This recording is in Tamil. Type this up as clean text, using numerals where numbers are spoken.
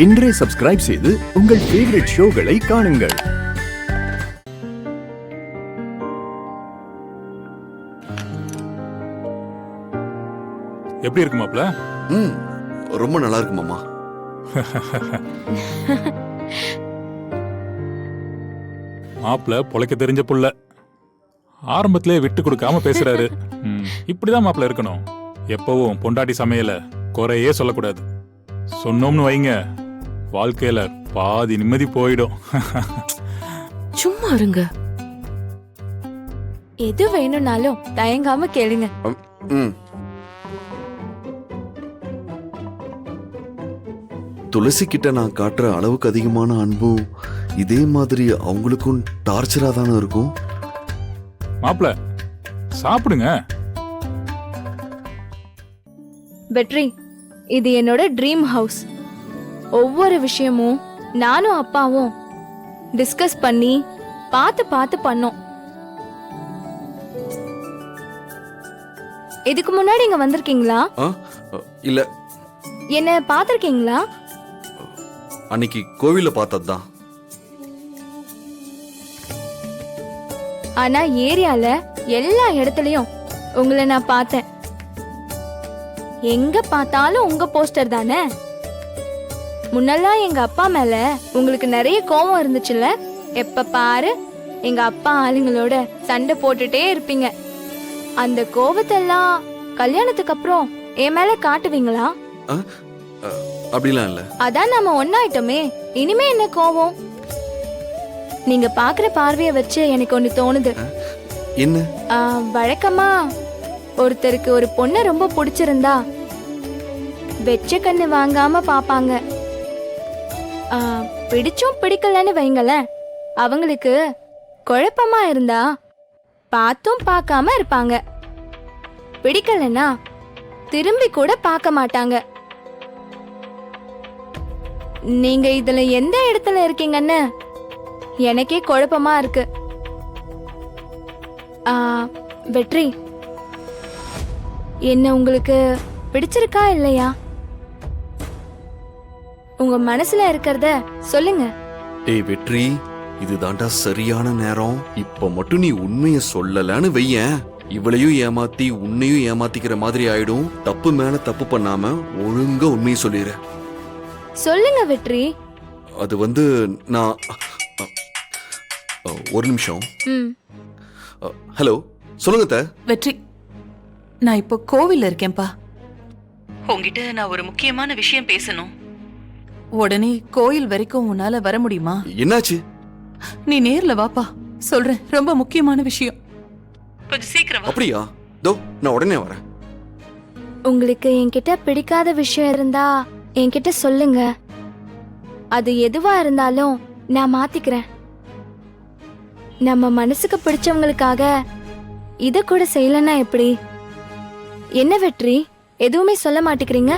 இன்றே சப்ஸ்கிரைப் செய்து உங்கள் ஃபேவரட் ஷோகளை காணுங்கள். எப்படி இருக்கு மாப்ள? ரொம்ப நல்லா இருக்கு மாமா. மாப்ள பொழைக்க தெரிஞ்ச புள்ள, ஆரம்பத்திலே விட்டு கொடுக்காம பேசுறாரு. இப்படிதான் மாப்ள இருக்கணும். எப்பவும் பொண்டாட்டி சமையல குறையே சொல்லக்கூடாது. சொன்னோம்னு வைங்க, வாழ்க்கையில பாதி நிம்மதி போயிடும். சும்மா இருங்க. எது வேணும்னாலும் தயங்காம கேளுங்க. துளசி கிட்ட நான் காட்டுற அளவுக்கு அதிகமான அன்பும் இதே மாதிரி அவங்களுக்கும் டார்ச்சரா தானே இருக்கும். மாப்ள சாப்பிடுங்க. பெட்ரி, இது என்னோட ட்ரீம் ஹவுஸ். ஒவ்வொரு விஷயமும் நானும் அப்பாவும் டிஸ்கஸ் பண்ணி பார்த்து பண்ணோம். இதுக்கு முன்னாடி இங்க வந்திருக்கீங்களா? இல்ல. என்ன பாத்திருக்கீங்களா? அன்னைக்கு கோவில்ல பார்த்ததுதான். ஆனா ஏரியால எல்லா இடத்துலயும் உங்களை நான் பார்த்தேன். எங்க பார்த்தாலும் உங்க போஸ்டர் தானே. முன்னெல்லாம் எங்க அப்பா மேல உங்களுக்கு நிறைய கோபம் இருந்துச்சுல்ல. எப்ப பாரு எங்க அப்பா ஆளுங்களோட சண்டை போட்டுட்டே இருப்பீங்க. அந்த கோபத்தெல்லாம் கல்யாணத்துக்கு அப்புறம் என் மேல காட்டுவீங்களா? அப்படிலாம் இல்ல. அதான் நாம ஒன்னாயிட்டோமே, இனிமே என்ன கோபம்? நீங்க பாக்குற பார்வைய வச்சு எனக்கு ஒண்ணு தோணுது. என்ன? வழக்கமா ஒருத்தருக்கு ஒரு பொண்ணை ரொம்ப பிடிச்சிருந்தா வெச்ச கண்ணு வாங்காம பாப்பாங்க. பிடிச்சும் பிடிக்கலன்னு வைங்களேன், அவங்களுக்கு குழப்பமா இருந்தா பார்த்தும் பார்க்காம இருப்பாங்க. பிடிக்கலன்னா திரும்பி கூட பார்க்க மாட்டாங்க. நீங்க இதுல எந்த இடத்துல இருக்கீங்கன்னு எனக்கே குழப்பமா இருக்கு. வெற்றி, என்ன உங்களுக்கு பிடிச்சிருக்கா இல்லையா? உங்க மனசுல இருக்கிறத சொல்லுங்க. ஏய் வெற்றி, இதுதான்டா சரியான நேரம். இப்ப மட்டும் நீ உண்மைய சொல்லலன்னு வையேன், இவளையும் ஏமாத்தி உன்னையும் ஏமாத்திக்கிற மாதிரி ஆயிடும். தப்பு மேல தப்பு பண்ணாம ஒழுங்கா உண்மையை சொல்லிடு. சொல்லுங்க வெற்றி. அது நான் ஒரு நிமிஷம். ஹலோ, சொல்லுங்க. வெற்றி, நான் இப்போ கோவில்ல இருக்கேன்பா. உங்ககிட்ட நான் ஒரு முக்கியமான விஷயம் பேசணும். உடனே கோயில் வரைக்கும் உன்னால வர முடியுமா? என்னாச்சு? நீ நேர்ல வாப்பா, சொல்றேன். ரொம்ப முக்கியமான விஷயம். கொஞ்சம் சீக்கிரம் வா. அப்படியா? தோ நான் உடனே வரேன். உங்களுக்கு என்கிட்ட பிடிக்காத விஷயம் இருந்தா என்கிட்ட சொல்லுங்க. அது எதுவா இருந்தாலும் நான் மாத்திக்கிறேன். நம்ம மனசுக்கு பிடிச்சவங்களுக்காக இத கூட செய்யலன்னா எப்படி? என்ன வெற்றி, எதுவுமே சொல்ல மாட்டேங்கிறீங்க?